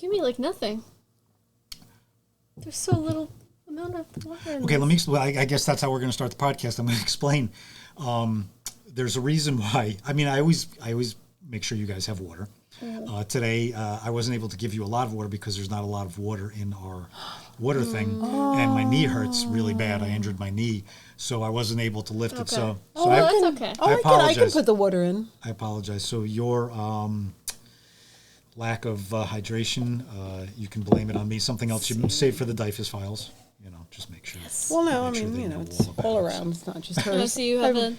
give me like nothing. There's so little amount of water in Okay, this. I guess that's how we're going to start the podcast. I'm going to explain. There's a reason why. I mean, I always make sure you guys have water. Today, I wasn't able to give you a lot of water because there's not a lot of water in our water thing, and my knee hurts really bad. I injured my knee, so I wasn't able to lift it. So that's okay. I apologize. I can put the water in. I apologize. So your lack of hydration, you can blame it on me. Something else you save for the DIFUS files. Just make sure. Yes. Well, no, I Make sure mean, they know it's about all it. around. It's not just Oh, hers. so you have a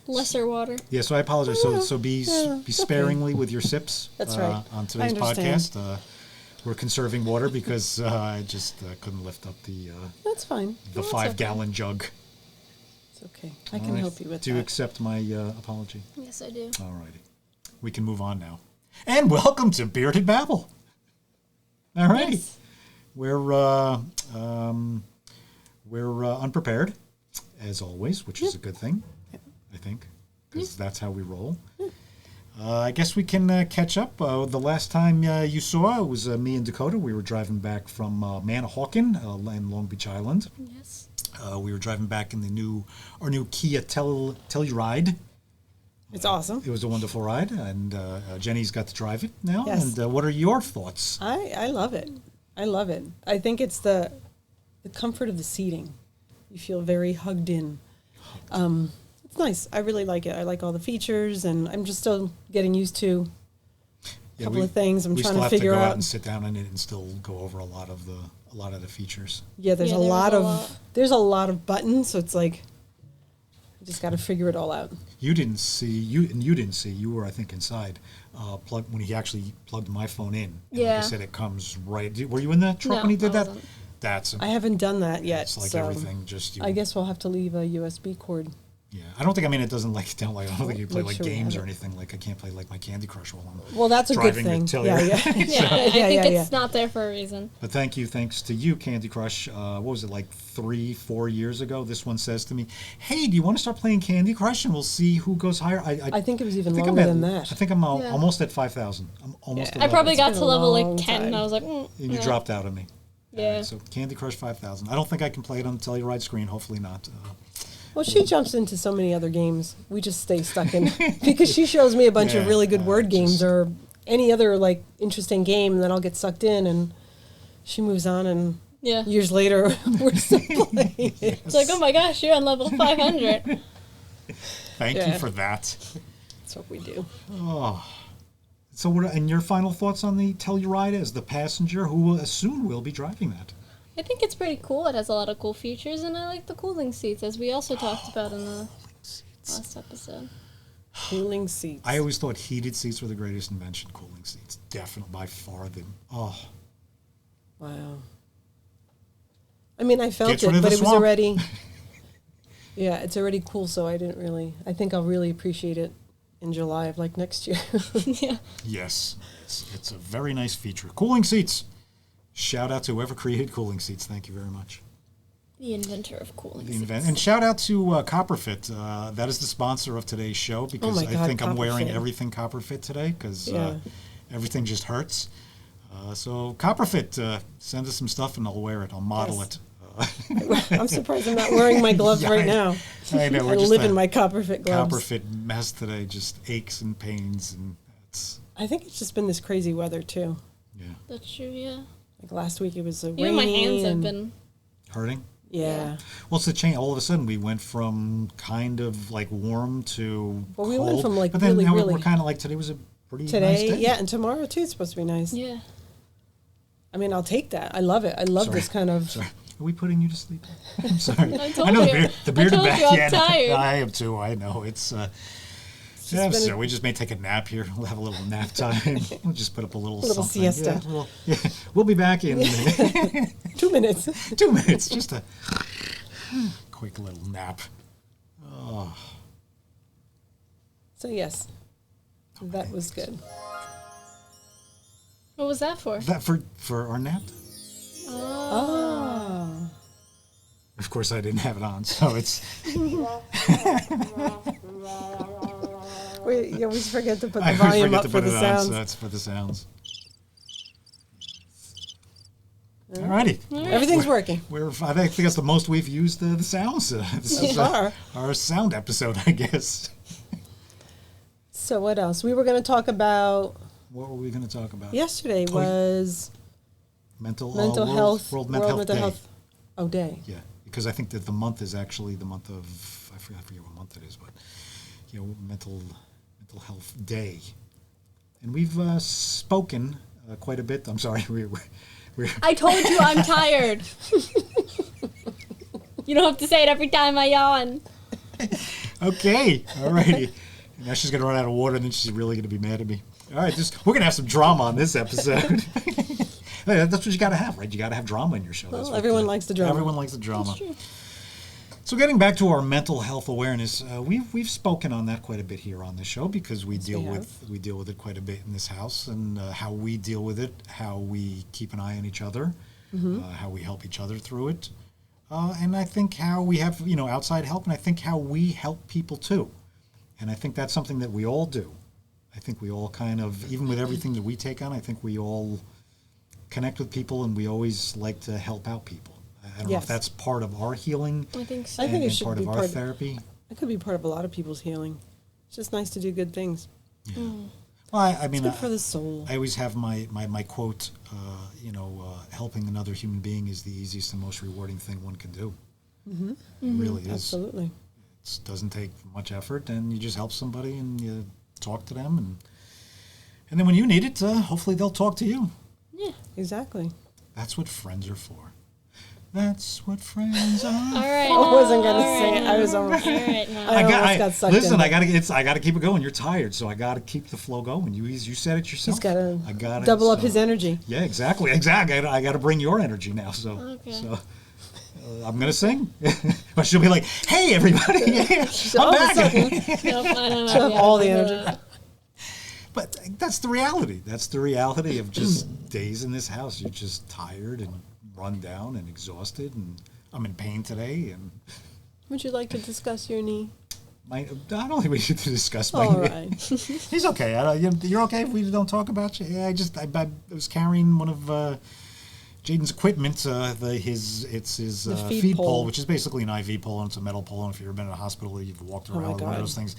lesser water. Yeah, so I apologize. So be sparingly with your sips. That's right. On today's I understand. podcast, we're conserving water because I just couldn't lift up the That's fine. 5-gallon jug. It's okay. I can help you with Do you that. accept my apology? Yes, I do. All righty. We can move on now. And welcome to Bearded Babble. All righty. Yes. We're unprepared, as always, which is a good thing, I think, because that's how we roll. I guess we can catch up. The last time you saw, it was me and Dakota. We were driving back from Manahawkin in Long Beach Island. Yes. We were driving back in our new Kia Telluride. It's awesome. It was a wonderful ride, and Jenny's got to drive it now. Yes. And what are your thoughts? I love it. I love it. I think it's the comfort of the seating. You feel very hugged in. It's nice. I really like it. I like all the features, and I'm just still getting used to a couple of things. I'm trying to figure We still have to go out out. and sit down in it and still go over a lot of the features. Yeah, there's Yeah, a there lot was a of lot. there's a lot of buttons, so it's like you just got to figure it all out. You didn't see. You were, I think, inside. When he actually plugged my phone in. And like I Yeah. said, it comes right. Were you in the truck No, when he did I that? wasn't. That's. I haven't done that yet. It's like so everything. Just. I guess we'll have to leave a USB cord. Yeah, I don't think. I mean, it doesn't like down like. I don't think you play Make like sure we games have or it. anything. Like I can't play like my Candy Crush while I'm. Well, that's a good driving thing. to Yeah, Telluride. yeah. Yeah, I Yeah, think yeah, it's not there for a reason. But thanks to you, Candy Crush. What was it, like 3-4 years ago? This one says to me, "Hey, do you want to start playing Candy Crush and we'll see who goes higher?" I think it was even I think longer I'm at, than that. I think I'm Yeah. almost at 5,000. I'm almost Yeah. at I probably It's got been to a level long like 10 and time. I was like, And you yeah. dropped out on me. Yeah. So Candy Crush 5,000. I don't think I can play it on the Telluride screen. Hopefully not. Well, she jumps into so many other games. We just stay stuck in because she shows me a bunch of Yeah, really good word games just- or any other like interesting game, and then I'll get sucked in, and she moves on, and Yeah. years later we're still playing. It's like, oh my gosh, you're on level 500. Thank Yeah. you for that. That's what we do. So, and your final thoughts on the Telluride as the passenger who soon will be driving that? I think it's pretty cool. It has a lot of cool features, and I like the cooling seats, as we also talked about in the last episode. Cooling seats. I always thought heated seats were the greatest invention. Cooling seats, definitely by far. Wow. I mean, I felt Gets rid it, of but the it was swamp. already. Yeah, it's already cool, so I didn't really. I think I'll really appreciate it in July of like next year. Yeah. Yes, it's a very nice feature. Cooling seats. Shout out to whoever created cooling seats. Thank you very much. The inventor of cooling The seats. And shout out to Copperfit. That is the sponsor of today's show because my I God, think I'm wearing Copperfit. everything Copperfit today because Yeah. everything just hurts. So Copperfit, send us some stuff and I'll wear it. I'll model Yes. it. I'm surprised I'm not wearing my gloves Yeah, right now. I know. I We're just live a in my Copperfit gloves. Copperfit mess today. Just aches and pains and it's I think it's just been this crazy weather too. yeah That's true, yeah. Like last week it was rainy. Even my hands have and- been... hurting. Yeah. Well, it's the change. All of a sudden, we went from kind of like warm to Well, we cold. went from, like, but then really, now really- we're kind of like today was a pretty nice Today, day. yeah, and tomorrow too. It's supposed to be nice. Yeah. I mean, I'll take that. I love it. I love Sorry. this kind of. Sorry. Are we putting you to sleep? I'm sorry. I told know you. the bearded I told back. you I'm Yeah, tired. I am too. I know it's. been So a- we just may take a nap here. We'll have a little nap time. We'll just put up a little Little something. siesta. Yeah, we'll be back in 2 minutes. 2 minutes. Just a quick little nap. So yes, that was good. What was that for? That for our nap. Oh. Of course, I didn't have it on, so it's. We always forget to put the I always volume forget up to for put the it on, sounds. so that's for the sounds. Alrighty. Everything's working. I think that's the most we've used the sounds. This is our sound episode, I guess. So what else? We were going to talk about... What were we going to talk about? Yesterday was... Mental health. World Mental Health Day. Day. Yeah, because I think that the month is actually the month of... I forget what month it is, but... Mental Health Day. And we've spoken quite a bit. I'm sorry, we're I told you I'm tired. You don't have to say it every time I yawn. Okay, alrighty. Now she's going to run out of water, and then she's really going to be mad at me. All right, we're going to have some drama on this episode. That's what you got to have, right? You got to have drama in your show. Well, everyone likes the drama. Everyone likes the drama. So getting back to our mental health awareness, we've spoken on that quite a bit here on this show because we deal with it quite a bit in this house, and how we deal with it, how we keep an eye on each other, how we help each other through it, and I think how we have outside help, and I think how we help people too, and I think that's something that we all do. I think we all kind of, even with everything that we take on, I think we all connect with people, and we always like to help out people. I don't know if that's part of our healing. I think so. I think it should part be of our therapy. It could be part of a lot of people's healing. It's just nice to do good things. Yeah. Well, I mean, it's good for the soul. I always have my quote. Helping another human being is the easiest and most rewarding thing one can do. Mm-hmm. It really is. Absolutely. It doesn't take much effort, and you just help somebody and you talk to them, and then when you need it, hopefully they'll talk to you. Yeah, exactly. That's what friends are for. That's what friends are. All right. I wasn't gonna say it. I was almost. All right. No. I got sucked in. I gotta keep it going. You're tired, so I gotta keep the flow going. You said it yourself. He's gotta double up his energy. Yeah, exactly. I gotta bring your energy now. So I'm gonna sing. But she'll be like, "Hey, everybody, I'm back." Nope, I don't She'll have all the energy. But that's the reality. That's the reality of just days in this house. You're just tired and run down and exhausted, and I'm in pain today. And would you like to discuss your knee? I don't think we should discuss my knee. All right. He's okay. You're okay if we don't talk about you? Yeah, I was carrying one of Jaden's equipment. His feed pole, which is basically an IV pole, and it's a metal pole. And if you've ever been in a hospital, you've walked around with one of those things,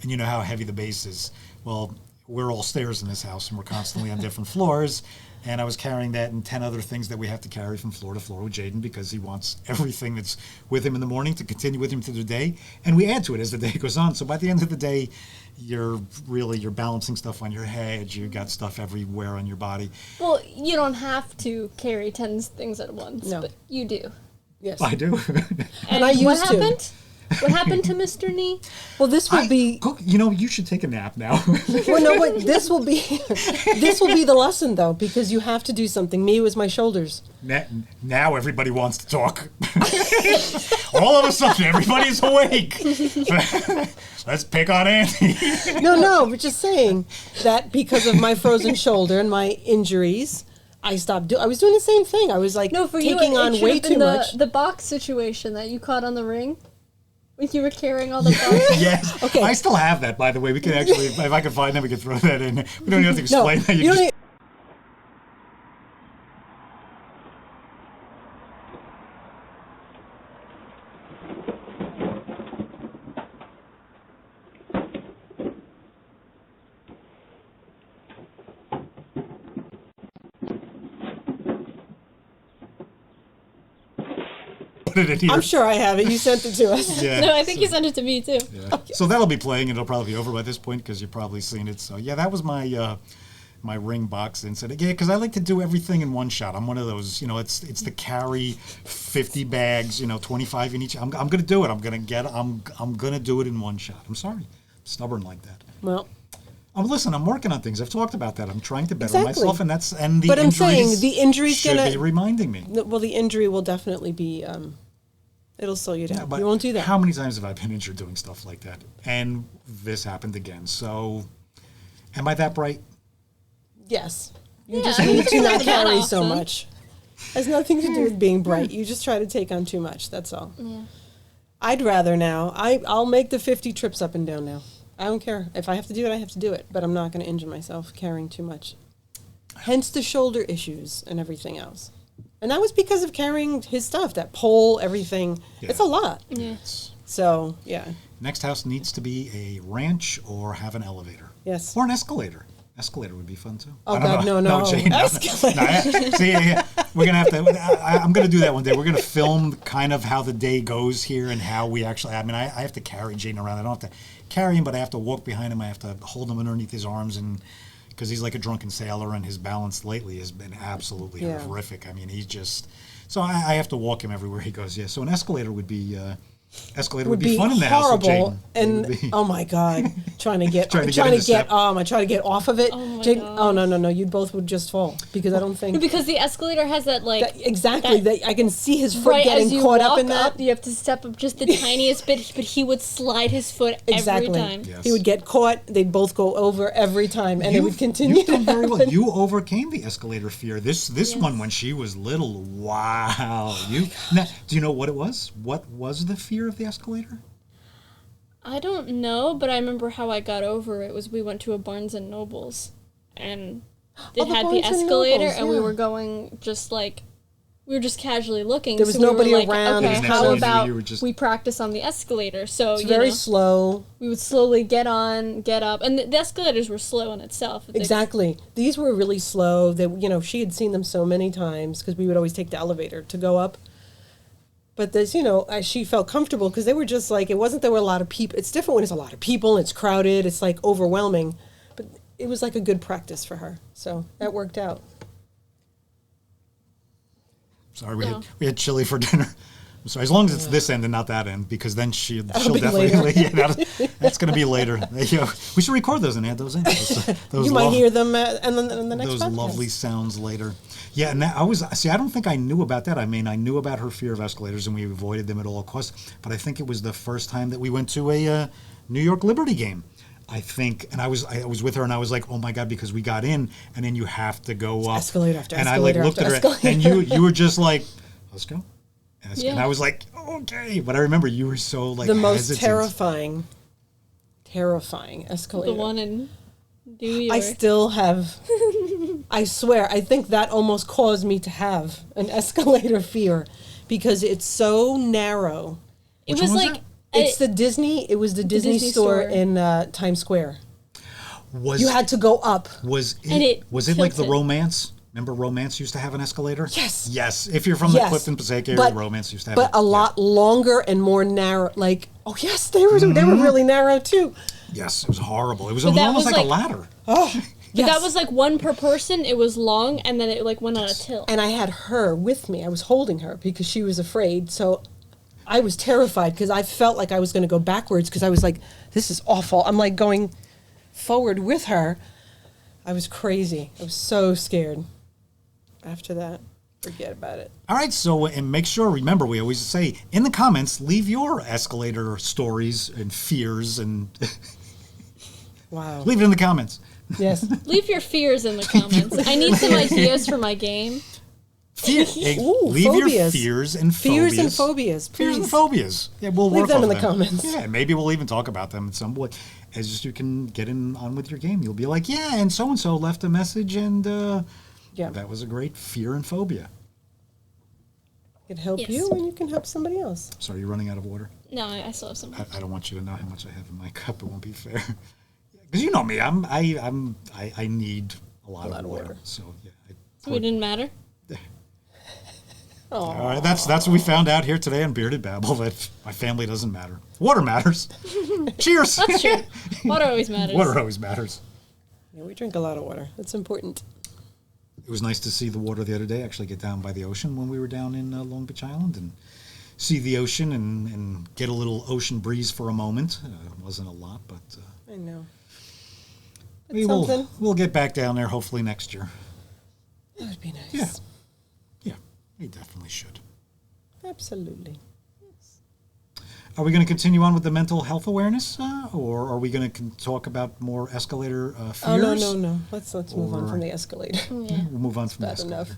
and you know how heavy the base is. Well, we're all stairs in this house, and we're constantly on different floors. And I was carrying that and 10 other things that we have to carry from floor to floor with Jaden because he wants everything that's with him in the morning to continue with him through the day. And we add to it as the day goes on. So by the end of the day, you're balancing stuff on your head. You got stuff everywhere on your body. Well, you don't have to carry 10 things at once, but you do. Yes. I do. And I used to. What happened? What happened to Mr. Knee? Well, this will be. You should take a nap now. Well, no, wait. This will be the lesson, though, because you have to do something. Me was my shoulders. Now everybody wants to talk. All of a sudden, everybody's awake. Let's pick on Andy. No, but just saying that because of my frozen shoulder and my injuries. I stopped. I was doing the same thing. I was like taking on way too much. The box situation that you caught on the ring. When you were carrying all the boxes? Yes. Okay. I still have that, by the way. We can actually, if I can find that, we can throw that in. We don't even have to explain that. You just... Put it in here. I'm sure I have it. You sent it to us. Yeah, no, I think you sent it to me too. Yeah. Okay. So that'll be playing, and it'll probably be over by this point because you've probably seen it. So yeah, that was my my ring box incident. Yeah, because I like to do everything in one shot. I'm one of those. It's the carry 50 bags. 25 in each. I'm gonna do it. I'm gonna do it in one shot. I'm sorry, I'm stubborn like that. Well. I'm working on things. I've talked about that. I'm trying to better myself, and the but I'm saying the injury's should be reminding me. Well, the injury will definitely be. It'll slow you down. Yeah, but you won't do that. How many times have I been injured doing stuff like that? And this happened again. So, am I that bright? Yes. You just need to not carry so much. It has nothing to do with being bright. You just try to take on too much. That's all. Yeah. I'd rather now. I'll make the 50 trips up and down now. I don't care. If I have to do it, I have to do it. But I'm not going to injure myself carrying too much. Hence the shoulder issues and everything else. And that was because of carrying his stuff, that pole, everything. Yeah. It's a lot. Yeah. So, yeah. Next house needs to be a ranch or have an elevator. Yes. Or an escalator. Escalator would be fun too. Oh, I don't God, know. no. Jane, no. Escalator. See, yeah. We're going to have to, I'm going to do that one day. We're going to film kind of how the day goes here and how we actually, I mean, I have to carry Jane around. I don't have to carry him, but I have to walk behind him. I have to hold him underneath his arms, and because he's like a drunken sailor, and his balance lately has been absolutely horrific. I mean, he's just, so I have to walk him everywhere he goes. Yeah, so an escalator would be, would be fun in the house with horrible. Jane. And oh my God, trying to get I try to get off of it. Oh my Jane, gosh. no, you both would just fall because I don't think Because the escalator has that like exactly. I can see his foot right getting as you caught walk up in that. you have to step up just the tiniest bit, but he would slide his foot Exactly. every time. Yes. He would get caught. They'd both go over every time, and it would continue. You've done to very well. happen. You overcame the escalator fear. This Yes. one when she was little. Wow. Now, do you know what it was? What was the fear of the escalator? I don't know, but I remember how I got over it was we went to a Barnes and Nobles, and it the had Barnes the and escalator, Nobles, and we yeah. were going just like. We were just casually looking. There was so we were nobody like, around. Okay, Next how thing you knew, about you were just- we practice on the escalator? So It's you very know, slow. we would slowly get on, get up, and the escalators were slow in itself. Exactly. These were really slow. They, she had seen them so many times because we would always take the elevator to go up. But this, she felt comfortable because they were just like, it wasn't there were a lot of people. It's different when it's a lot of people and it's crowded. It's like overwhelming. But it was like a good practice for her. So that worked out. Sorry, we had chili for dinner. I'm sorry, as long as it's this end and not that end, because then she'll be definitely. later. That's going to be later. We should record those and add those in. Those You might hear them and then the next those podcast. lovely sounds later. Yeah, and I don't think I knew about that. I mean, I knew about her fear of escalators, and we avoided them at all costs. But I think it was the first time that we went to a New York Liberty game. I think, and I was with her, and I was like, "Oh my God!" Because we got in, and then you have to go up Escalator after and escalator I looked after at her, and escalator. you were just like, "Let's go." And Yeah. I was like, "Okay," but I remember you were so like The most hesitant. terrifying escalator. The one in New York. I still have, I swear, I think that almost caused me to have an escalator fear because it's so narrow. It Which was one was like that? It was the Disney Disney store store. in Times Square. Was You had to go up. was And it it like the tilted. Romance? Remember Romance used to have an escalator? Yes. Yes. If you're from the Clifton Passaic area, Romance used to have but it. a lot longer and more narrow. Like, oh yes, they were really narrow too. Yes, it was horrible. It was But that almost was like a like- ladder. Oh, But yes. that was like one per person. It was long, and then it like went on a tilt. And I had her with me. I was holding her because she was afraid. So I was terrified because I felt like I was going to go backwards because I was like, this is awful. I'm like going forward with her. I was crazy. I was so scared. After that, forget about it. All right, so and make sure, remember, we always say in the comments, leave your escalator stories and fears and Wow. leave it in the comments. Yes. Leave your fears in the comments. I need some ideas for my game. Ooh, leave your phobias. fears and Fears phobias. and phobias, Fears and please. phobias. Yeah, we'll Leave work them off in the them. comments. Yeah, maybe we'll even talk about them at some point. As just you can get on with your game. You'll be like, yeah, and so left a message, and Yeah. that was a great fear and phobia. It can help Yes. you and you can help somebody else. Sorry, you're running out of water. No, I still have some. I don't want you to know how much I have in my cup. It won't be fair. Because you know me, I need a lot of water. So yeah. We didn't matter. All right, that's what we found out here today on Bearded Babble, that my family doesn't matter. Water matters. Cheers. That's true. Water always matters. Water always matters. Yeah, we drink a lot of water. That's important. It was nice to see the water the other day, actually get down by the ocean when we were down in Long Beach Island and see the ocean and get a little ocean breeze for a moment. It wasn't a lot, but I know. we'll get back down there hopefully next year. That would be nice. Yeah. Yeah, we definitely should. Absolutely. Are we going to continue on with the mental health awareness, or are we going to talk about more escalator fears? Oh, no. Let's move on Or- from the escalator. Yeah. We'll move on from the Bad escalator. enough.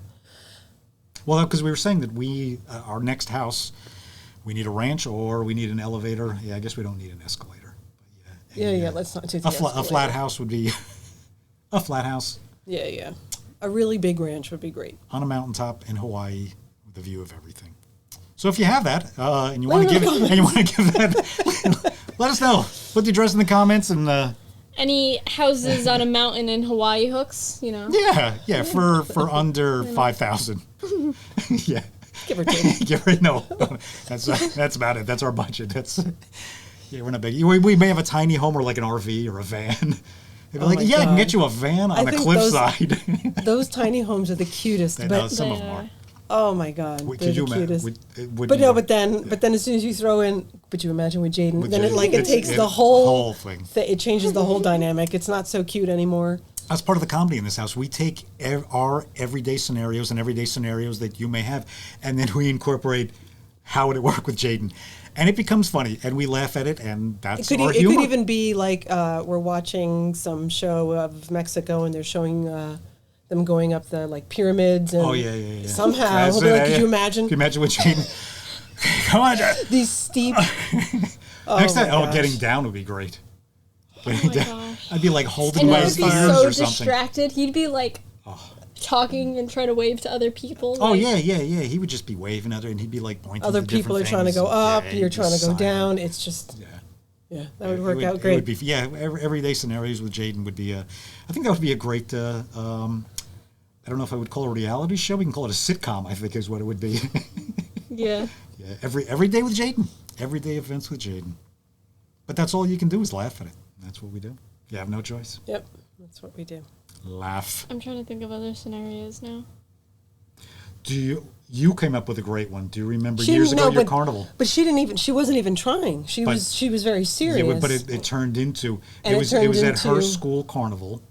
Well, because we were saying that we, our next house, we need a ranch or we need an elevator. Yeah, I guess we don't need an escalator. But Yeah, let's not do the a flat escalator. house would be a flat house. Yeah. A really big ranch would be great. On a mountaintop in Hawaii with a view of everything. So if you have that and you want to give that, let us know. Put the address in the comments and. Any houses on a mountain in Hawaii hooks, Yeah, for under 5,000. Yeah. Give or take. No, that's about it. That's our budget. We're not big. We may have a tiny home or like an RV or a van. They'd be I can get you a van on a cliffside. Those tiny homes are the cutest. Some of them are. Oh my God, they're the cutest. But then as soon as you throw in, but you imagine with Jaden, then it takes the whole thing. It changes the whole dynamic. It's not so cute anymore. That's part of the comedy in this house. We take our everyday scenarios and everyday scenarios that you may have, and then we incorporate how would it work with Jaden. And it becomes funny, and we laugh at it, and that's our humor. It could even be like we're watching some show of Mexico, and they're showing them going up the pyramids. And yeah. Somehow, he'll be like, could you imagine? Can you imagine what Jaden? Come on, Jaden. These steep. Next time, getting down would be great. Oh my gosh. I'd be like holding my ears or something. He'd be so distracted. He'd be talking and trying to wave to other people. Yeah. He would just be waving and he'd be pointing. Other to people are trying to go up. You're trying to go down. It's just. Yeah, that would work out great. It would be, everyday scenarios with Jaden would be I think that would be a great. I don't know if I would call it a reality show. We can call it a sitcom. I think is what it would be. Yeah. Yeah. Every day with Jaden. Everyday events with Jaden. But that's all you can do is laugh at it. That's what we do. You have no choice. Yep, that's what we do. Laugh. I'm trying to think of other scenarios now. You came up with a great one. Do you remember years ago your carnival? But she wasn't even trying. She was very serious. Yeah, but it turned into it was at her school carnival,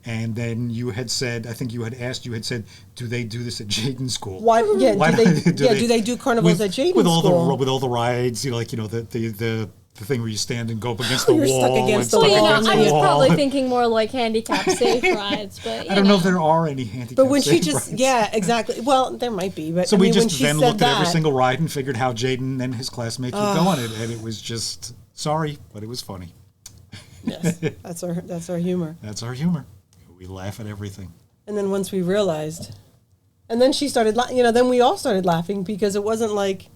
and then you had said, I think you had asked, do they do this at Jaden's school? Why? Yeah. Do they do carnivals at Jaden's school? With all the rides, the thing where you stand and go up against the wall. Stuck against the wall. I was probably thinking more like handicap safe rides, but I don't know if there are any handicap. But when safe she just rides. Exactly. Well, there might be, but so we when just she then said looked at every single ride and figured how Jaden and his classmates would go on it, and it was just sorry, but it was funny. Yes, that's our humor. That's our humor. We laugh at everything. And then once we realized, and then she started, then we all started laughing because it wasn't like.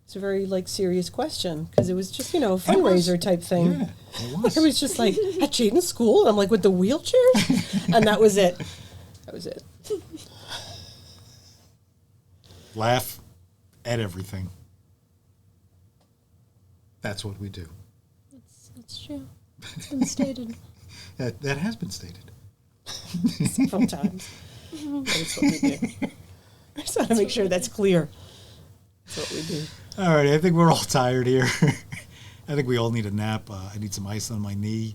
It's a very serious question because it was just a fundraiser type thing. Yeah, it was. It was just at Jaden's school, and I'm like with the wheelchairs, and that was it. That was it. Laugh at everything. That's what we do. That's true. It's been stated. That has been stated several times. That's what we do. I just want to make sure that's clear. That's what we do. All right, I think we're all tired here. I think we all need a nap. I need some ice on my knee.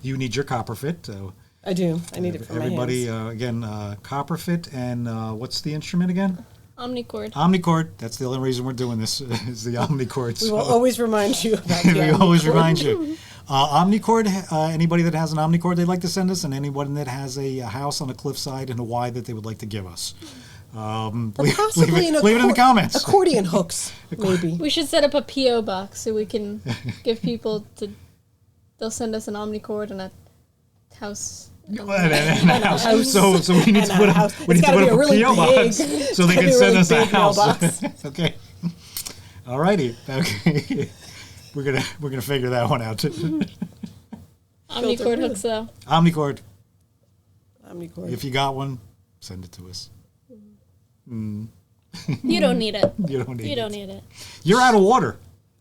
You need your Copperfit. I do. I need it for everybody. My hands. Again, Copperfit, and what's the instrument again? Omnicord. Omnicord. That's the only reason we're doing this is the Omnicord. We will always remind you about the We always remind you. Omnicord, anybody that has an Omnicord they'd like to send us, and anyone that has a house on a cliffside in Hawaii that they would like to give us. Leave it in the comments. Accordion hooks, maybe. We should set up a P.O. box so we can give people they'll send us an Omnicord and a house. And a house. So we need to put up a P.O. box so they can send us a house. Okay. All righty. Okay. We're gonna figure that one out. Omnicord hooks though. Omnicord. Omnicord. If you got one, send it to us. You don't need it. You don't need it. You're out of water.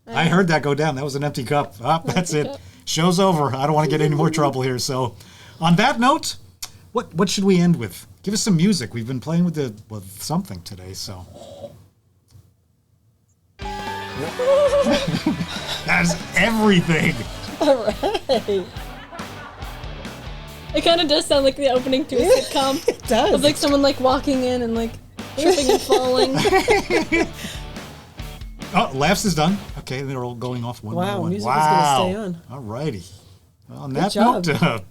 I heard that go down. That was an empty cup. That's it. Cup. Show's over. I don't want to get any more trouble here. So, on that note, what should we end with? Give us some music. We've been playing with something today. So, that's everything. All right. It kind of does sound like the opening to a sitcom. It does. Of someone walking in and tripping and falling. Oh, laughs is done. Okay, they're all going off one by one. Music is going to stay on. All righty. Well, on that note,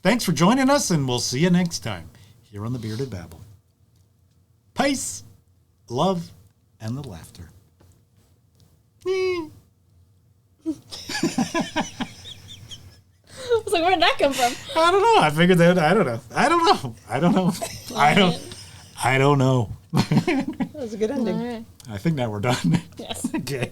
thanks for joining us, and we'll see you next time here on the Bearded Babble. Peace, love, and the laughter. I was like, where'd that come from? I don't know. I figured that. I don't know. I don't know. That was a good ending. All right. I think now we're done. Yes. Okay.